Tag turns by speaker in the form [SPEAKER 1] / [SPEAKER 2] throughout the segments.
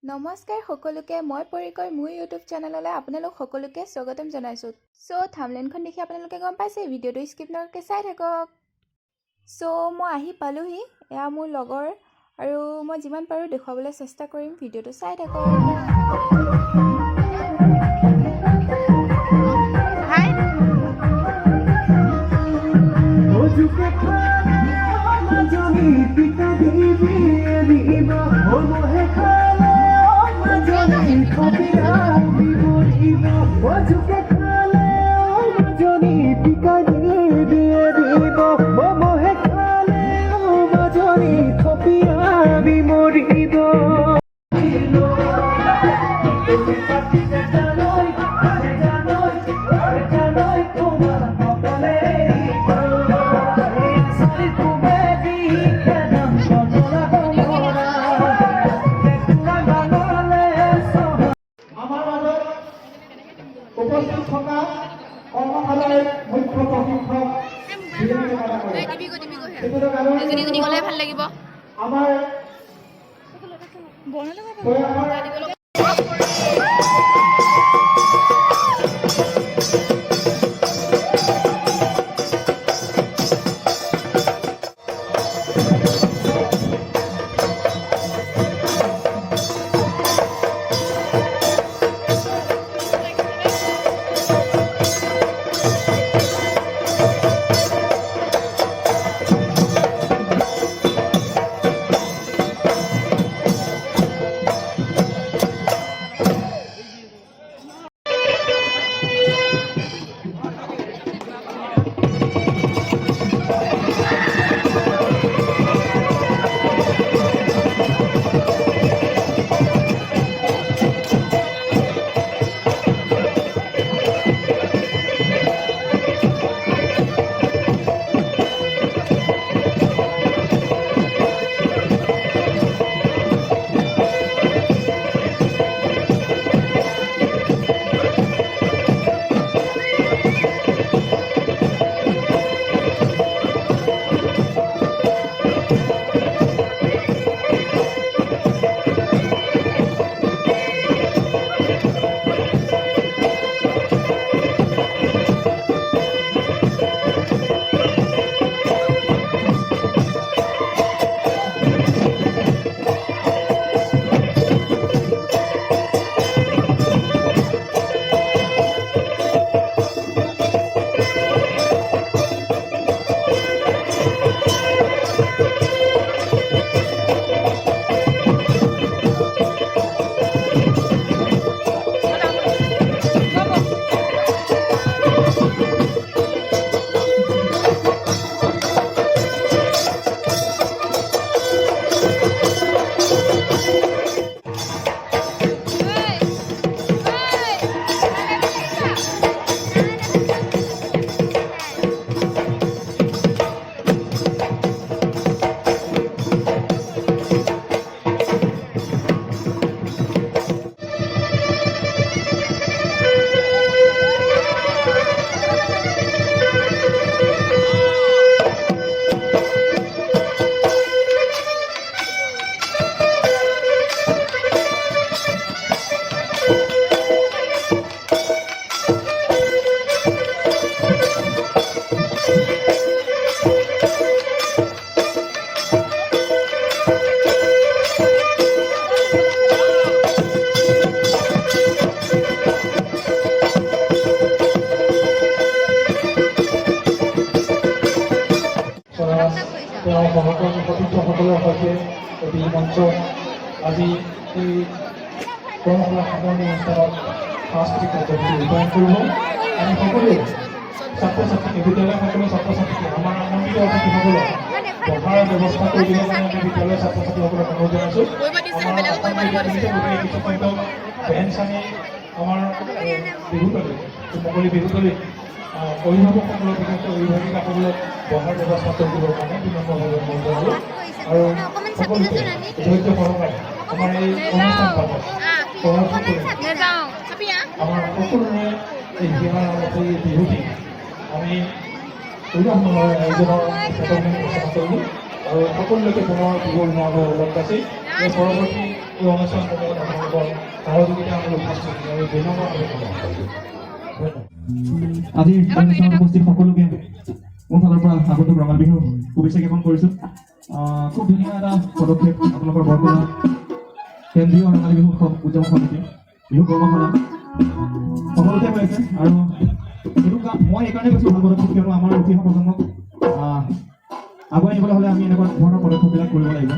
[SPEAKER 1] নমস্কাৰ সকলোকে মই পৰিকৰ মোৰ ইউটিউব চেনেললৈ আপোনালোক সকলোকে স্বাগতম জনাইছোঁ। থাম্বনেইলখন দেখি আপোনালোকে গম পাইছে, ভিডিঅ'টো স্কিপ নকৰাকৈ চাই থাকক। মই আহি পালোহি, এয়া মোৰ লগৰ আৰু মই যিমান পাৰোঁ দেখুৱাবলৈ চেষ্টা কৰিম, ভিডিঅ'টো চাই থাকক।
[SPEAKER 2] উপস্থিত থকা কৰ্মশালাৰ মুখ্য প্ৰশিক্ষক
[SPEAKER 3] ভাল লাগিব
[SPEAKER 2] আমাৰ সতীৰ্থসকলৰ সৈতে এটি মঞ্চ আজি এই কৰ্মশালা সামৰণি অনুষ্ঠানত সাংস্কৃতিক কাৰ্যসূচী ৰূপায়ণ কৰিব। আমি সকলোৱে ছাত্ৰ ছাত্ৰী বিদ্যালয়ৰ সকলো ছাত্ৰ ছাত্ৰী আমাৰ আমন্ত্ৰিত অতিথিসকলক পঢ়াৰ ব্যৱস্থা কৰি দিবৰ কাৰণে আমি বিদ্যালয়ৰ ছাত্ৰ ছাত্ৰীসকলক অনুৰোধ জনাইছোঁ। কিছু সংখ্যক বেঞ্চ আমি আমাৰ বিহুতলী মুকলি বিহুতলীত অভিভাৱকসকলক বিশেষকৈ অভিভাৱিকাসকলক বহাৰ ব্যৱস্থা কৰি দিবৰ কাৰণে বিনম্ৰভাৱে অনুৰোধ জনালোঁ আৰু সকলোকে ধৈৰ্য সহকাৰে আমাৰ এই অনুষ্ঠান ভাগত সহযোগ কৰি আমাৰ সকলোৰে এই বিহুটি আমি উল্লাসমানৰ আয়োজনৰ ঘোষণা কৰিলোঁ আৰু সকলোকে পুনৰ বিহুৰ নামত লগ পাইছে। এই পৰৱৰ্তী এই অনুষ্ঠানসমূহত আপোনালোকৰ সহযোগিতা আমি উপস্থিত আৰু বিনম্ৰভাৱে ধন্যবাদ।
[SPEAKER 4] আজি অনুষ্ঠানত উপস্থিত সকলোকে মোৰ ফালৰ পৰা আগন্তুক ৰঙাল বিহুৰ শুভেচ্ছা জ্ঞাপন কৰিছোঁ। খুব ধুনীয়া এটা পদক্ষেপ আপোনালোকৰ বৰপেটা কেন্দ্ৰীয় ৰঙালী বিহু উদযাপন সমিতি বিহু কৰ্মশালা সকলোতে হৈ আছে আৰু এইটো কাম মই এইকাৰণে কৈছোঁ ভাল পদক্ষেপ, কিয়নো আমাৰ উঠি অহা প্ৰজন্মক আগুৱাই নিবলৈ হ'লে আমি এনেকুৱা ধৰণৰ পদক্ষেপবিলাক কৰিব লাগিব।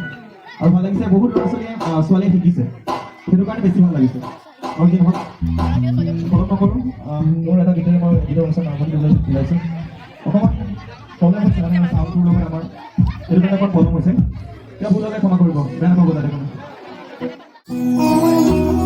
[SPEAKER 4] আৰু ভাল লাগিছে, বহুত ল'ৰা ছোৱালীয়ে শিকিছে, সেইটো কাৰণে বেছি ভাল লাগিছে। আৰু কি নহওক ফলত নকৰোঁ, মোৰ এটা গীতেৰে মই গীতৰ অনুষ্ঠান আৰম্ভ কৰিবলৈ ওলাইছোঁ। অকণমান প্ৰব্লেম হৈছে, মানে চাউণ্ডটোৰ লগত আমাৰ সেইটো কাৰণে অকণ প্ৰব্লেম হৈছে, এতিয়া ভুল হ'লে ক্ষমা কৰিব, বেয়া নাপাব যাতে কোনো।
[SPEAKER 3] হয় ডাঙৰ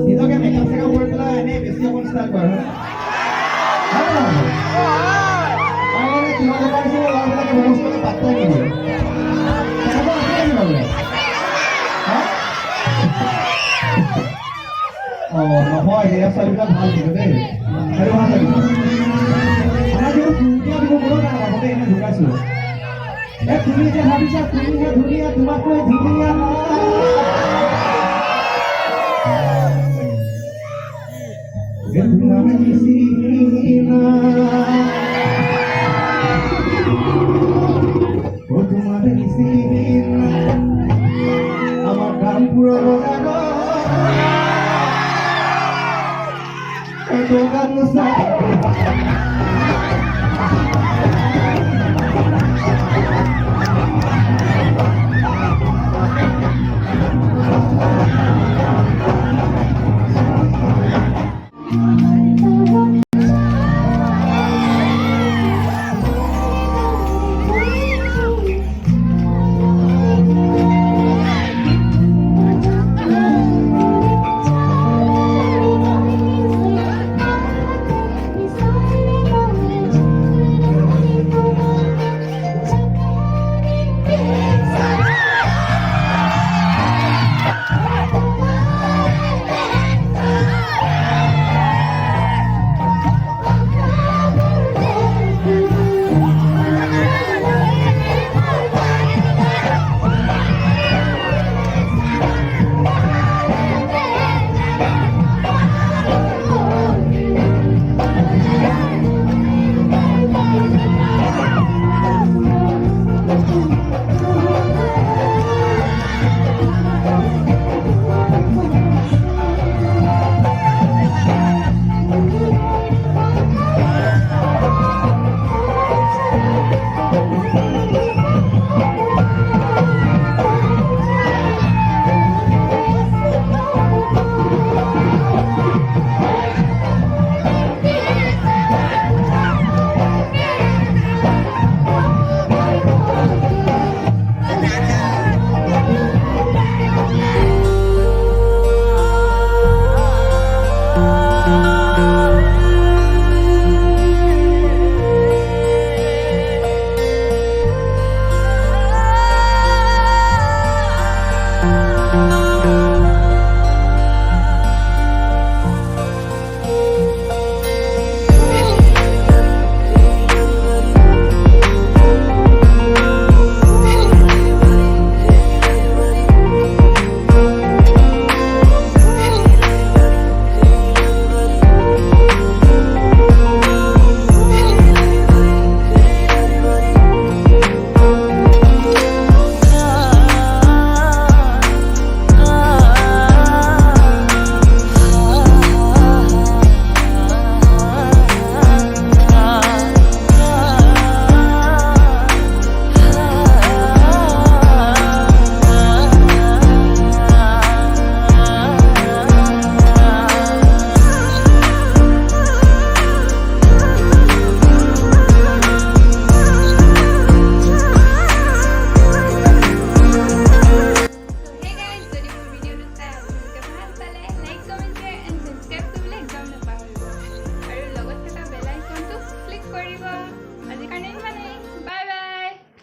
[SPEAKER 3] নিজকে মেকআপ চেকআপ কৰি পেলাই এনেই বেছি অকণ ষ্টাইল কৰে ল'ৰাবিলাকে ব্যৱস্থাটো পাত্তাই নিদিয়ে নহয় হেয়াৰ ষ্টাইলবিলাক ভাল কিন্তু দেই, সেইটো ভাল লাগিব। আমাৰ যিটো ধুনীয়া দিব কোনো নাই আগতে এনে ঢুকাইছিলোঁ। তুমি যে ভাবিছা তুমিহে ধুনীয়া, তোমাতকৈ ধুনীয়া